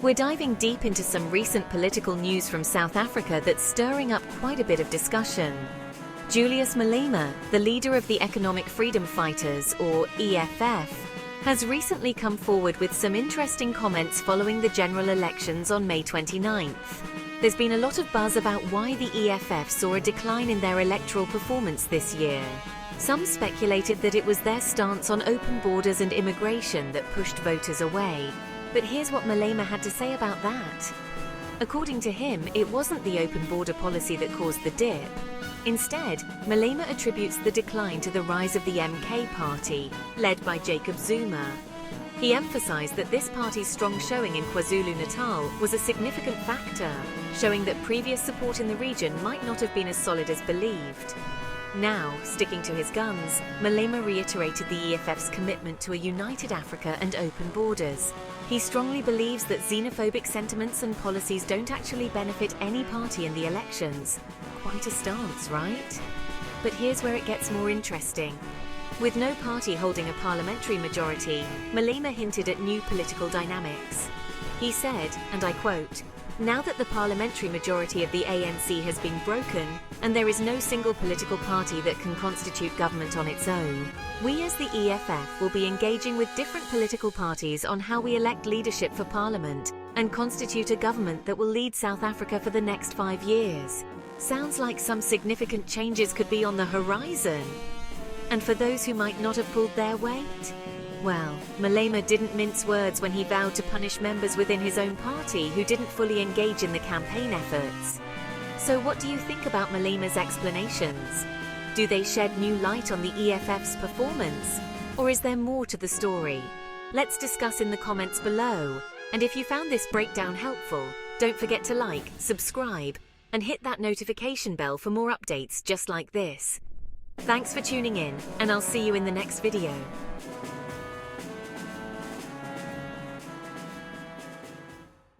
We're diving deep into some recent political news from South Africa that's stirring up quite a bit of discussion. Julius Malema, the leader of the Economic Freedom Fighters, or EFF, has recently come forward with some interesting comments following the general elections on May 29th. There's been a lot of buzz about why the EFF saw a decline in their electoral performance this year. Some speculated that it was their stance on open borders and immigration that pushed voters away. But here's what Malema had to say about that. According to him, it wasn't the open border policy that caused the dip. Instead, Malema attributes the decline to the rise of the MK party, led by Jacob Zuma. He emphasized that this party's strong showing in KwaZulu-Natal was a significant factor, showing that previous support in the region might not have been as solid as believed. Now, sticking to his guns, Malema reiterated the EFF's commitment to a united Africa and open borders. He strongly believes that xenophobic sentiments and policies don't actually benefit any party in the elections. Quite a stance, right? But here's where it gets more interesting. With no party holding a parliamentary majority, Malema hinted at new political dynamics. He said, and I quote, "Now that the parliamentary majority of the ANC has been broken, and there is no single political party that can constitute government on its own, we as the EFF will be engaging with different political parties on how we elect leadership for parliament and constitute a government that will lead South Africa for the next 5 years. Sounds like some significant changes could be on the horizon. And for those who might not have pulled their weight? Well, Malema didn't mince words when he vowed to punish members within his own party who didn't fully engage in the campaign efforts. So what do you think about Malema's explanations? Do they shed new light on the EFF's performance? Or is there more to the story? Let's discuss in the comments below. And if you found this breakdown helpful, don't forget to like, subscribe, and hit that notification bell for more updates just like this. Thanks for tuning in, and I'll see you in the next video.